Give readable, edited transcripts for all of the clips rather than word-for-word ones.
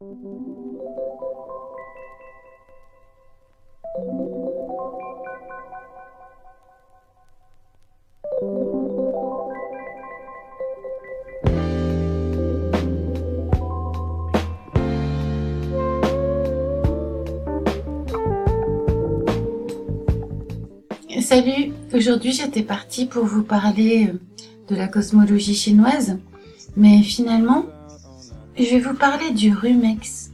Salut, aujourd'hui j'étais partie pour vous parler de la cosmologie chinoise, mais finalement, je vais vous parler du rumex.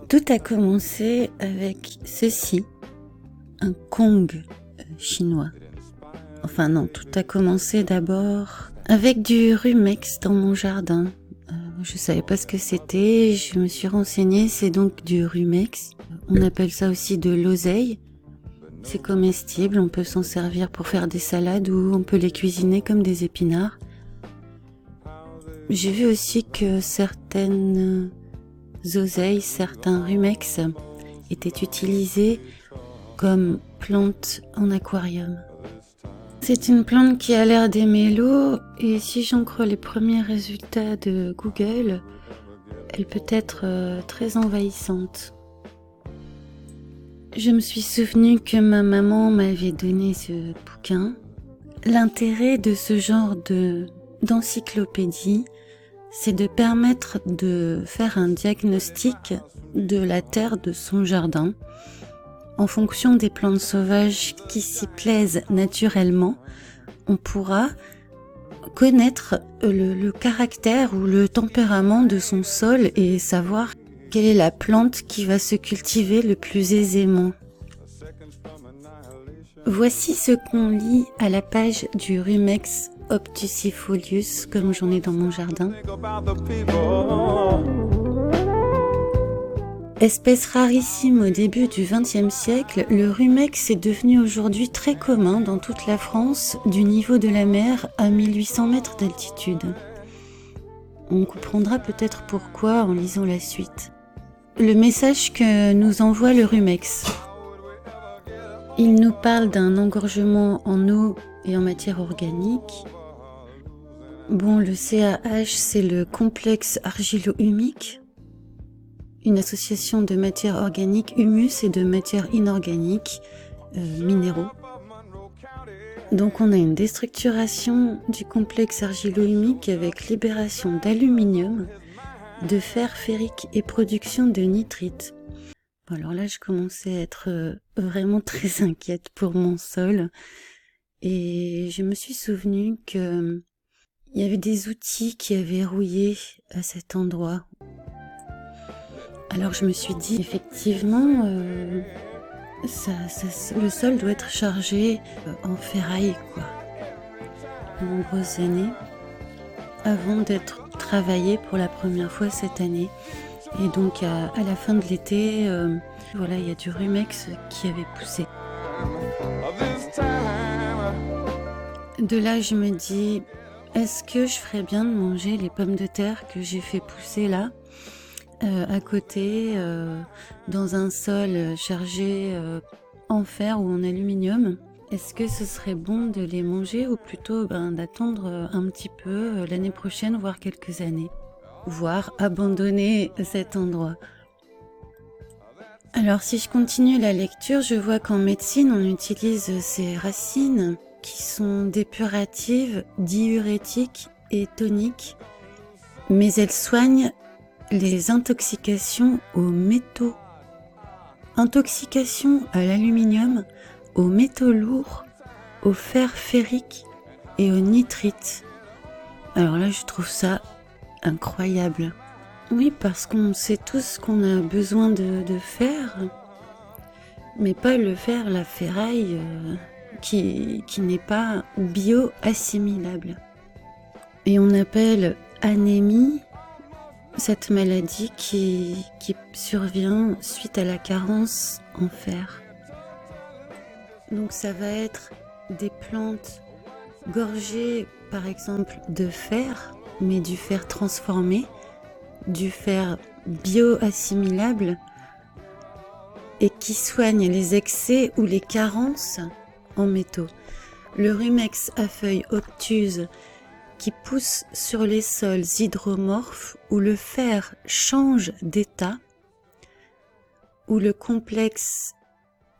Tout a commencé avec ceci, un Kong chinois. Enfin non, tout a commencé d'abord avec du rumex dans mon jardin. Je savais pas ce que c'était, je me suis renseignée, c'est donc du rumex. On appelle ça aussi de l'oseille. C'est comestible, on peut s'en servir pour faire des salades ou on peut les cuisiner comme des épinards. J'ai vu aussi que certaines oseilles, certains rumex étaient utilisés comme plantes en aquarium. C'est une plante qui a l'air d'aimer l'eau et si j'en crois les premiers résultats de Google, elle peut être très envahissante. Je me suis souvenu que ma maman m'avait donné ce bouquin. L'intérêt de ce genre d'encyclopédie, c'est de permettre de faire un diagnostic de la terre de son jardin. En fonction des plantes sauvages qui s'y plaisent naturellement, on pourra connaître le caractère ou le tempérament de son sol et savoir quelle est la plante qui va se cultiver le plus aisément. Voici ce qu'on lit à la page du rumex obtusifolius, comme j'en ai dans mon jardin. Espèce rarissime au début du XXe siècle, le rumex est devenu aujourd'hui très commun dans toute la France, du niveau de la mer à 1800 mètres d'altitude. On comprendra peut-être pourquoi en lisant la suite. Le message que nous envoie le rumex. Il nous parle d'un engorgement en eau et en matière organique. Bon, le CAH, c'est le complexe argilo-humique, une association de matières organiques humus et de matières inorganiques, minéraux. Donc on a une déstructuration du complexe argilo-humique avec libération d'aluminium, de fer ferrique et production de nitrite. Alors là, je commençais à être vraiment très inquiète pour mon sol et je me suis souvenu que il y avait des outils qui avaient rouillé à cet endroit. Alors je me suis dit, effectivement, le sol doit être chargé en ferraille, quoi, de nombreuses années, avant d'être travaillé pour la première fois cette année. Et donc à la fin de l'été, voilà, il y a du rumex qui avait poussé. De là, je me dis, est-ce que je ferais bien de manger les pommes de terre que j'ai fait pousser là, à côté, dans un sol chargé en fer ou en aluminium? Est-ce que ce serait bon de les manger ou plutôt d'attendre un petit peu l'année prochaine, voire quelques années, voire abandonner cet endroit? Alors si je continue la lecture, je vois qu'en médecine on utilise ces racines qui sont dépuratives, diurétiques et toniques, mais elles soignent les intoxications aux métaux. Intoxication à l'aluminium, aux métaux lourds, au fer ferrique et au nitrite. Alors là, je trouve ça incroyable. Oui, parce qu'on sait tous qu'on a besoin de fer, mais pas le fer, la ferraille, qui n'est pas bio-assimilable. Et on appelle anémie cette maladie qui survient suite à la carence en fer. Donc ça va être des plantes gorgées par exemple de fer, mais du fer transformé, du fer bio-assimilable et qui soigne les excès ou les carences en métaux. Le rumex à feuilles obtuses qui pousse sur les sols hydromorphes où le fer change d'état, où le complexe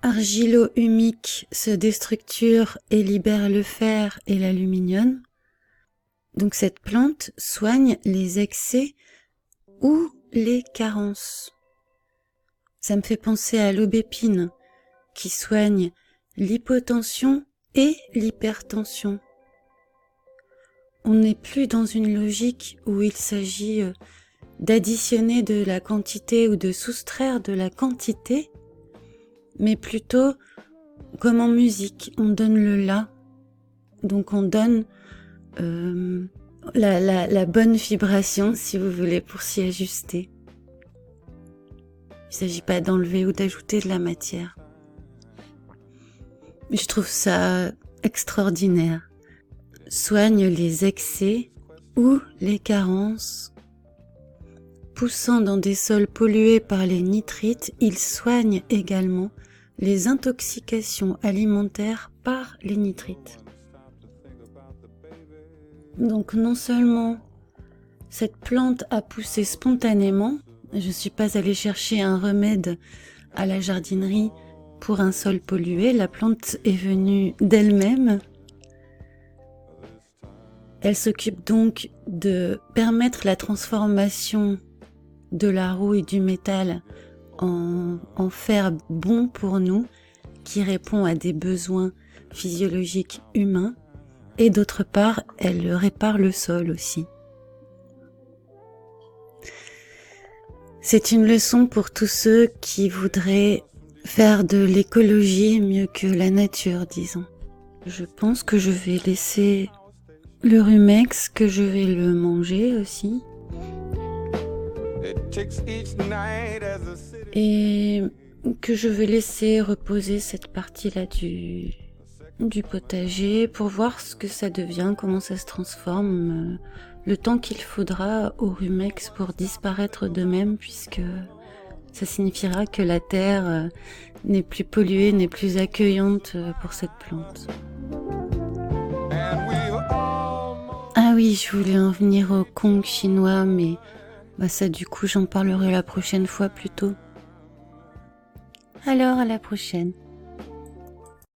argilo-humique se déstructure et libère le fer et l'aluminium. Donc cette plante soigne les excès ou les carences. Ça me fait penser à l'aubépine qui soigne l'hypotension et l'hypertension. On n'est plus dans une logique où il s'agit d'additionner de la quantité ou de soustraire de la quantité, mais plutôt comme en musique, on donne le la, donc on donne la bonne vibration, si vous voulez, pour s'y ajuster. Il ne s'agit pas d'enlever ou d'ajouter de la matière. Mais je trouve ça extraordinaire. Soigne les excès ou les carences. Poussant dans des sols pollués par les nitrites, il soigne également les intoxications alimentaires par les nitrites. Donc non seulement cette plante a poussé spontanément, je ne suis pas allée chercher un remède à la jardinerie pour un sol pollué, la plante est venue d'elle-même. Elle s'occupe donc de permettre la transformation de la roue et du métal en fer bon pour nous, qui répond à des besoins physiologiques humains. Et d'autre part, elle répare le sol aussi. C'est une leçon pour tous ceux qui voudraient faire de l'écologie mieux que la nature, disons. Je pense que je vais laisser le rumex, que je vais le manger aussi. Et que je vais laisser reposer cette partie-là du potager pour voir ce que ça devient, comment ça se transforme, le temps qu'il faudra au rumex pour disparaître d'eux-mêmes, puisque ça signifiera que la terre n'est plus polluée, n'est plus accueillante pour cette plante. Ah oui, je voulais en venir au Kong chinois, mais ça du coup j'en parlerai la prochaine fois plutôt. Alors à la prochaine.